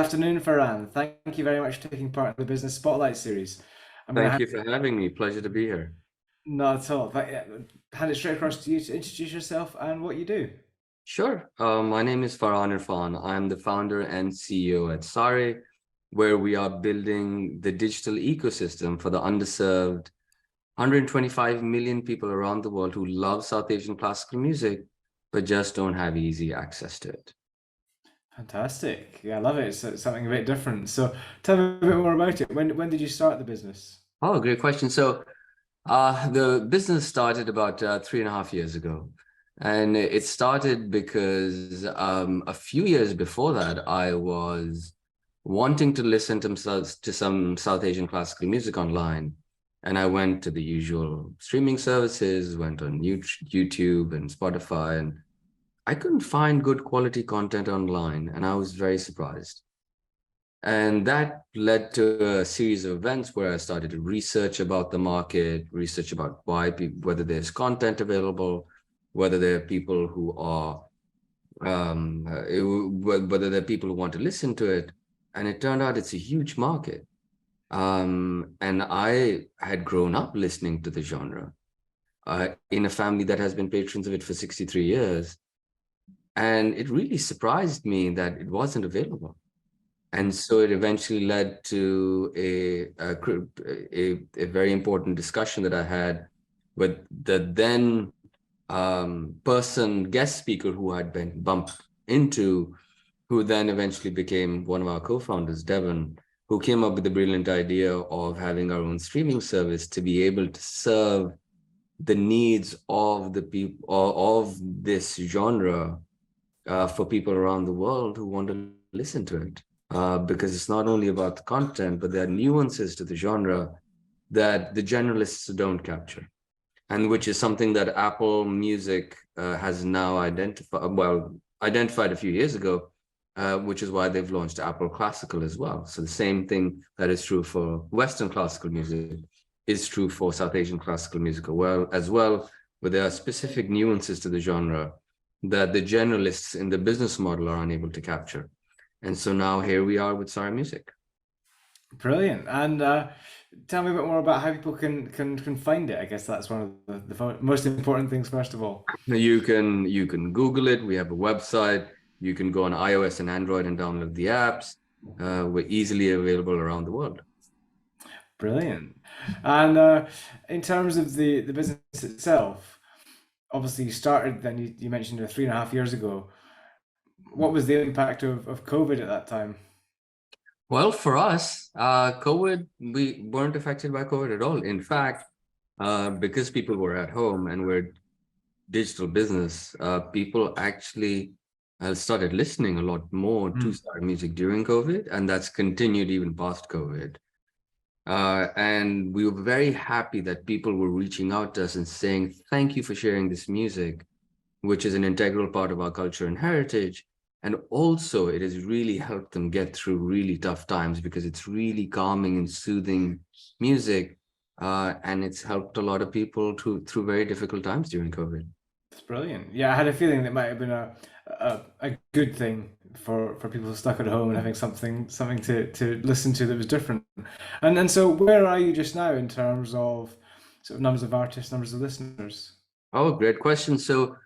afternoon, Faraan. Thank you very much for taking part in the Business Spotlight series. I'm going to Thank hand, you for having me. Pleasure to be here. not at all, but, hand it straight across to you to introduce yourself and what you do. Sure. My name is Faraan Irfan. I'm the founder and CEO at Saarey, where we are building the digital ecosystem for the underserved 125 million people around the world who love South Asian classical music, but just don't have easy access to it. Fantastic. Yeah, I love it. It's something a bit different. So tell me a bit more about it. When did you start the business? Oh, great question. The business started about 3.5 years ago. And it started because a few years before that, I was wanting to listen to some South Asian classical music online. And I went to the usual streaming services, went on YouTube and Spotify, and I couldn't find good quality content online. And I was very surprised. And that led to a series of events where I started to research about the market, research about whether there's content available, whether there are people who are, whether there are people who want to listen to it. And it turned out it's a huge market. And I had grown up listening to the genre in a family that has been patrons of it for 63 years. And it really surprised me that it wasn't available. And so it eventually led to a very important discussion that I had with the then guest speaker who I'd been bumped into, who then eventually became one of our co-founders, Devon, who came up with the brilliant idea of having our own streaming service to be able to serve the needs of the people of this genre for people around the world who want to listen to it. Because it's not only about the content, but there are nuances to the genre that the generalists don't capture, and which is something that Apple Music has now identified a few years ago, which is why they've launched Apple Classical as well. So the same thing that is true for Western classical music is true for South Asian classical music as well, but there are specific nuances to the genre that the generalists in the business model are unable to capture. And so now here we are with Saarey Music. Brilliant. And tell me a bit more about how people can find it. I guess that's one of the most important things, first of all. You can Google it. We have a website. You can go on iOS and Android and download the apps. We're easily available around the world. Brilliant. And in terms of the business itself, obviously you started, then you mentioned 3.5 years ago. What was the impact of COVID at that time? Well, for us, we weren't affected by COVID at all. In fact, because people were at home and we're digital business, people actually started listening a lot more to Mm. Saarey Music during COVID, and that's continued even past COVID. And we were very happy that people were reaching out to us and saying, thank you for sharing this music, which is an integral part of our culture and heritage. And also, it has really helped them get through really tough times because it's really calming and soothing music. And it's helped a lot of people through very difficult times during COVID. It's brilliant. Yeah, I had a feeling that might have been a good thing for people stuck at home and having something to listen to that was different. And so where are you just now in terms of sort of numbers of artists, numbers of listeners? Oh, great question. So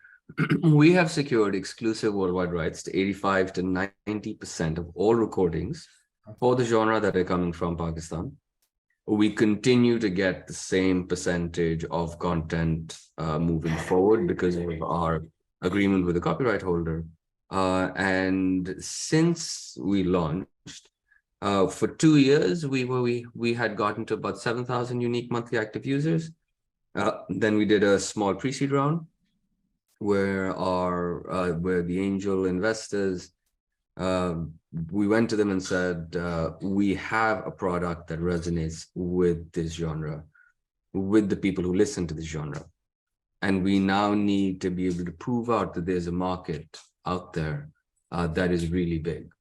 we have secured exclusive worldwide rights to 85 to 90% of all recordings for the genre that are coming from Pakistan. We continue to get the same percentage of content moving forward because of our agreement with the copyright holder. And since we launched, for 2 years, we had gotten to about 7,000 unique monthly active users. Then we did a small pre-seed round where the angel investors, we went to them and said, we have a product that resonates with this genre, with the people who listen to this genre. And we now need to be able to prove out that there's a market out there that is really big.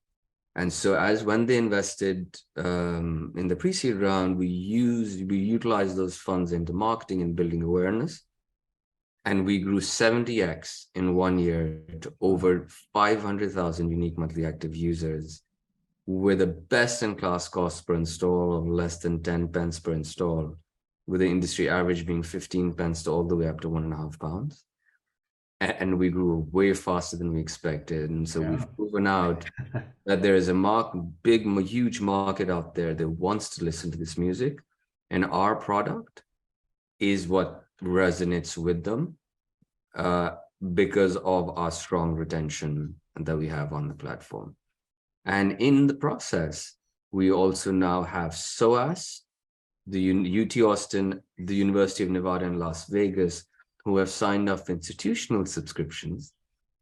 And so when they invested in the pre-seed round, we utilized those funds into marketing and building awareness. And we grew 70x in 1 year to over 500,000 unique monthly active users with a best-in-class cost per install of less than 10 pence per install, with the industry average being 15 pence to all the way up to £1.5. And we grew way faster than we expected. And so we've Yeah. proven out that there is a huge market out there that wants to listen to this music. And our product is what resonates with them because of our strong retention that we have on the platform. And in the process, we also now have SOAS, the UT Austin, the University of Nevada, and Las Vegas, who have signed up for institutional subscriptions,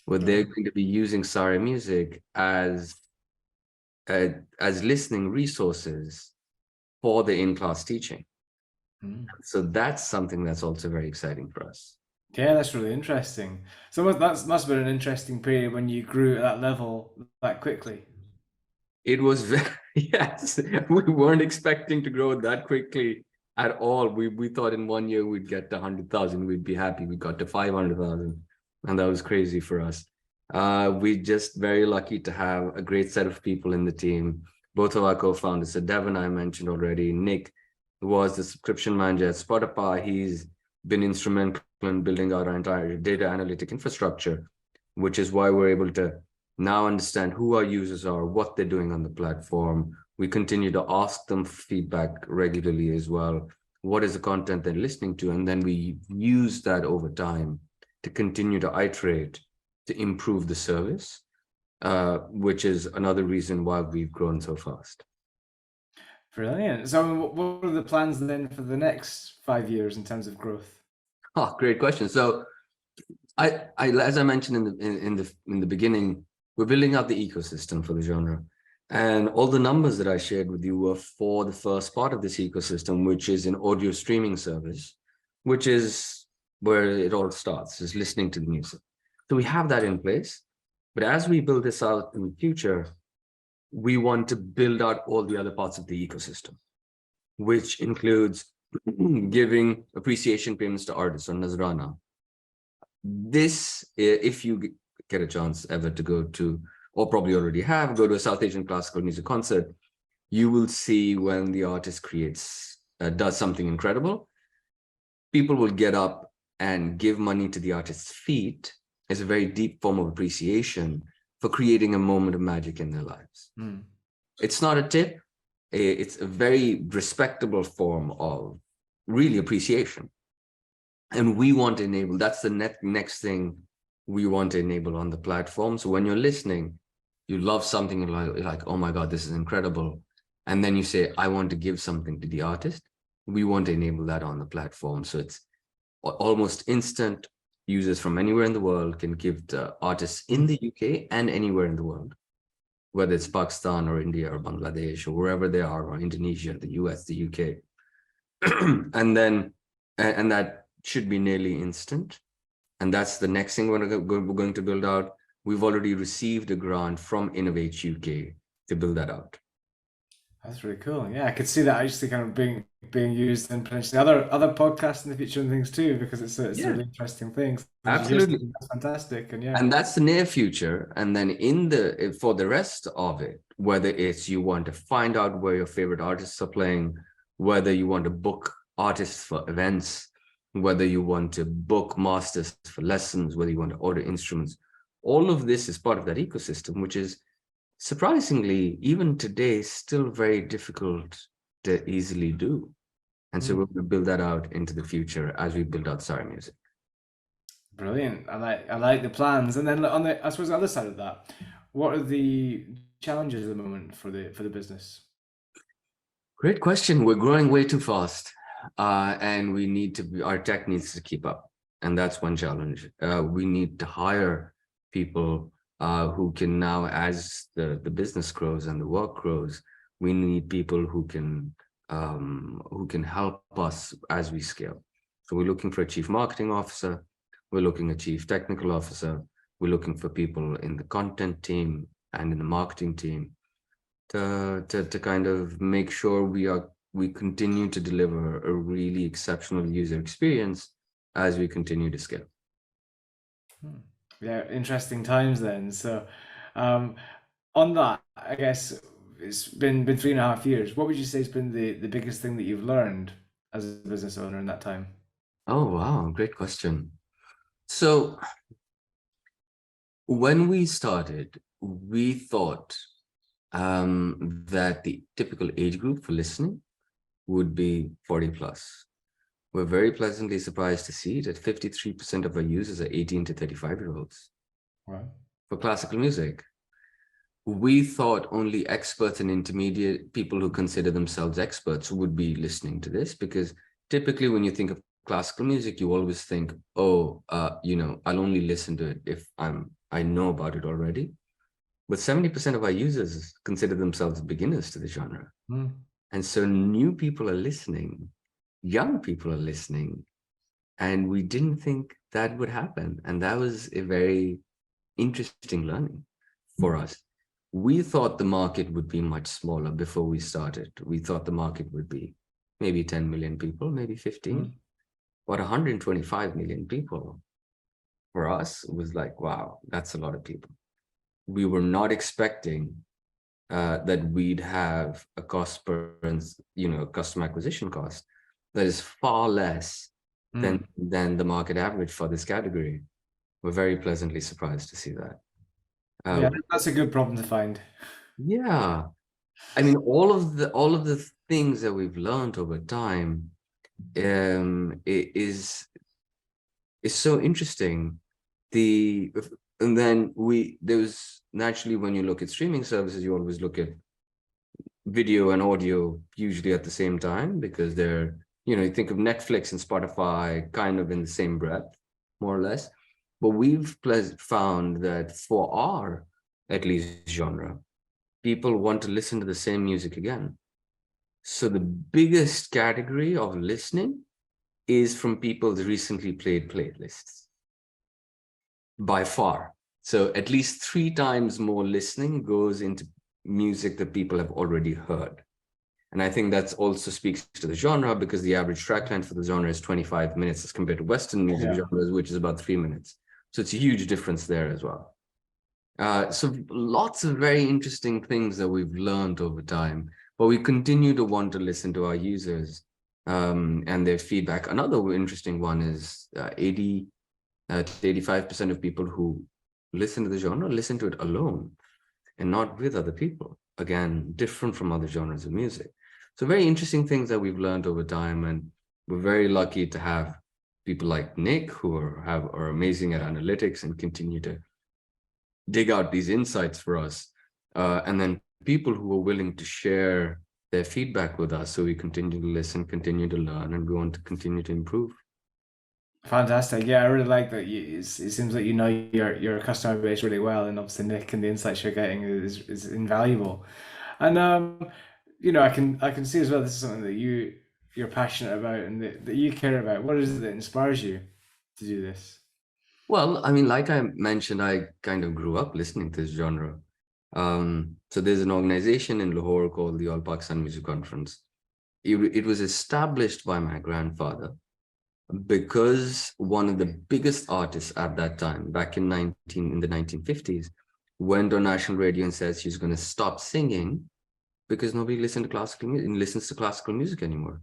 where they're going to be using Saarey music as listening resources for the in-class teaching. So that's something that's also very exciting for us. Yeah, that's really interesting. So that must have been an interesting period when you grew at that level that quickly. It was very, yes, we weren't expecting to grow that quickly at all. We thought in 1 year we'd get to 100,000, we'd be happy. We got to 500,000, and that was crazy for us. We just very lucky to have a great set of people in the team. Both of our co-founders, so Devin, I mentioned already. Nick was the subscription manager at Spotify. He's been instrumental in building out our entire data analytic infrastructure, which is why we're able to now understand who our users are, what they're doing on the platform. We continue to ask them feedback regularly as well. What is the content they're listening to? And then we use that over time to continue to iterate, to improve the service, which is another reason why we've grown so fast. Brilliant. So what are the plans then for the next 5 years in terms of growth? Oh, great question. So as I mentioned in the beginning, we're building out the ecosystem for the genre. And all the numbers that I shared with you were for the first part of this ecosystem, which is an audio streaming service, which is where it all starts, is listening to the music. So we have that in place. But as we build this out in the future, we want to build out all the other parts of the ecosystem, which includes giving appreciation payments to artists on Nazrana. This, if you get a chance ever to go to, or probably already have, go to a South Asian classical music concert, you will see when the artist does something incredible, people will get up and give money to the artist's feet as a very deep form of appreciation for creating a moment of magic in their lives. It's not a tip. It's a very respectable form of really appreciation. And we want to enable, that's the next thing we want to enable on the platform. So when you're listening, you love something and like, oh my God, this is incredible. And then you say, I want to give something to the artist. We want to enable that on the platform. So it's almost instant. Users from anywhere in the world can give to artists in the UK and anywhere in the world, whether it's Pakistan or India or Bangladesh or wherever they are, or Indonesia, the US, the UK. and that should be nearly instant. And that's the next thing we're going to build out. We've already received a grant from Innovate UK to build that out. That's really cool. Yeah, I could see that actually kind of being used in potentially other podcasts in the future and things too, because it's a really interesting thing. Absolutely, that's fantastic. And that's the near future. And then for the rest of it, whether it's you want to find out where your favorite artists are playing, whether you want to book artists for events, whether you want to book masters for lessons, whether you want to order instruments, all of this is part of that ecosystem, which is surprisingly, even today, still very difficult to easily do. And so we're going to build that out into the future as we build out Saarey music. Brilliant. I like the plans. And then on the, I suppose, the other side of that, what are the challenges at the moment for the business? Great question. We're growing way too fast, and our tech needs to keep up. And that's one challenge. We need to hire people who can now, as the business grows and the work grows, we need people who can help us as we scale. So we're looking for a chief marketing officer. We're looking at chief technical officer. We're looking for people in the content team and in the marketing team to kind of make sure we continue to deliver a really exceptional user experience as we continue to scale. Yeah, interesting times then. So on that, I guess it's been 3.5 years. What would you say has been the biggest thing that you've learned as a business owner in that time? Oh, wow. Great question. So when we started, we thought that the typical age group for listening would be 40 plus. We're very pleasantly surprised to see that 53% of our users are 18 to 35-year-olds Wow. for classical music. We thought only experts and intermediate people who consider themselves experts would be listening to this, because typically when you think of classical music, you always think, oh, I'll only listen to it if I know about it already. But 70% of our users consider themselves beginners to the genre. Mm. And so new people are listening, young people are listening, and we didn't think that would happen. And that was a very interesting learning for us. We thought the market would be much smaller before we started. We thought the market would be maybe 10 million people, maybe 15, but 125 million people for us was like, wow, that's a lot of people. We were not expecting that we'd have a cost per, customer acquisition cost that is far less than the market average for this category. We're very pleasantly surprised to see that. Yeah, that's a good problem to find. Yeah, I mean, all of the things that we've learned over time is so interesting. And then there was naturally, when you look at streaming services, you always look at video and audio usually at the same time, because they're, you think of Netflix and Spotify kind of in the same breath, more or less. But we've found that for our, at least, genre, people want to listen to the same music again. So the biggest category of listening is from people's recently played playlists, by far. So at least 3 times more listening goes into music that people have already heard. And I think that also speaks to the genre, because the average track length for the genre is 25 minutes as compared to Western music genres, which is about 3 minutes. So it's a huge difference there as well. So lots of very interesting things that we've learned over time, but we continue to want to listen to our users and their feedback. Another interesting one is 80 to 85% of people who listen to the genre listen to it alone and not with other people. Again, different from other genres of music. So very interesting things that we've learned over time, and we're very lucky to have people like Nick who are amazing at analytics and continue to dig out these insights for us, and then people who are willing to share their feedback with us, so we continue to listen, continue to learn, and we want to continue to improve. Fantastic. Yeah, I really like that. It seems like you know your customer base really well, and obviously Nick and the insights you're getting is invaluable. And I can see as well, this is something that you're passionate about and that you care about. What is it that inspires you to do this? Well, I mean, like I mentioned, I kind of grew up listening to this genre. So there's an organization in Lahore called the All Pakistan Music Conference. It was established by my grandfather, because one of the biggest artists at that time, back in the 1950s, went on national radio and says she's going to stop singing because nobody listens to classical music anymore.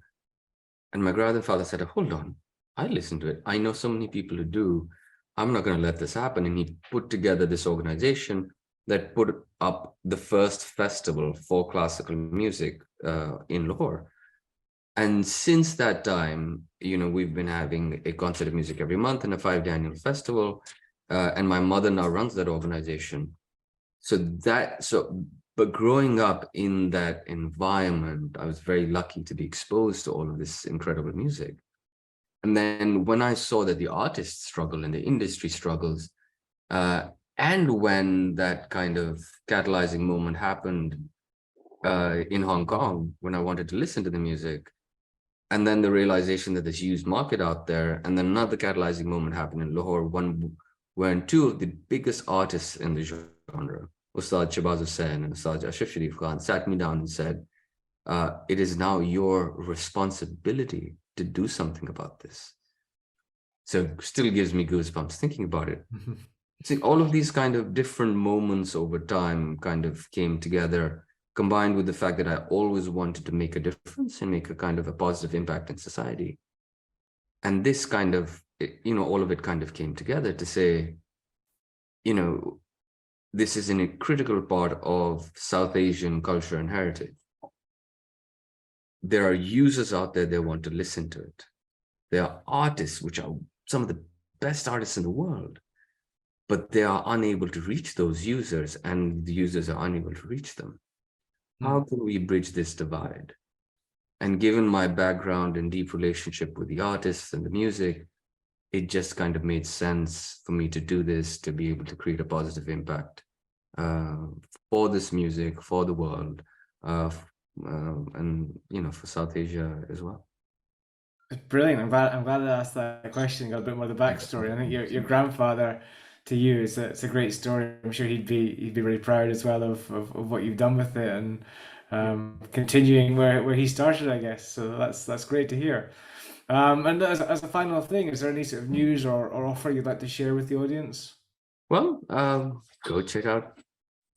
And my grandfather said, hold on, I listen to it. I know so many people who do. I'm not going to let this happen. And he put together this organization that put up the first festival for classical music in Lahore. And since that time, we've been having a concert of music every month and a 5-day annual festival. And my mother now runs that organization. But growing up in that environment, I was very lucky to be exposed to all of this incredible music. And then when I saw that the artists struggle and the industry struggles, and when that kind of catalyzing moment happened in Hong Kong, when I wanted to listen to the music, and then the realization that there's a huge market out there, and then another catalyzing moment happened in Lahore, when 2 of the biggest artists in the genre, Ustad Shabaz Hussain and Ustad Ashraf Sharif Khan, sat me down and said, it is now your responsibility to do something about this. So still gives me goosebumps thinking about it. See, all of these kind of different moments over time kind of came together. combined with the fact that I always wanted to make a difference and make a kind of a positive impact in society. And this kind of, all of it kind of came together to say, this is a critical part of South Asian culture and heritage. There are users out there that want to listen to it. There are artists, which are some of the best artists in the world, but they are unable to reach those users, and the users are unable to reach them. How can we bridge this divide? And given my background and deep relationship with the artists and the music, it just kind of made sense for me to do this, to be able to create a positive impact for this music, for the world, and for South Asia as well. It's brilliant. I'm glad I asked that question. Got a bit more of the backstory. I think your grandfather, to you, it's a great story. I'm sure he'd be really proud as well of what you've done with it, and continuing where he started, I guess. So that's great to hear. And as a final thing, is there any sort of news or offer you'd like to share with the audience? Well, go check out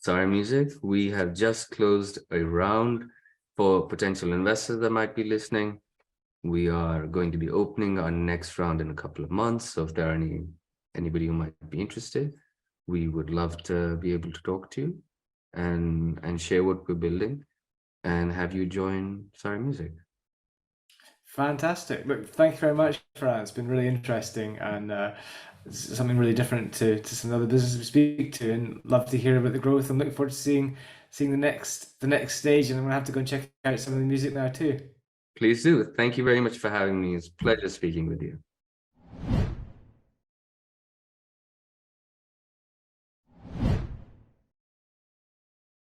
Saarey Music. We have just closed a round for potential investors that might be listening. We are going to be opening our next round in a couple of months. So if there are anybody who might be interested, we would love to be able to talk to you and share what we're building and have you join Saarey Music. Fantastic. Look, thank you very much for that. It's been really interesting, and it's something really different to some other businesses we speak to, and love to hear about the growth. I'm looking forward to seeing the next stage, and I'm gonna have to go and check out some of the music now too. Please do. Thank you very much for having me. It's a pleasure speaking with you.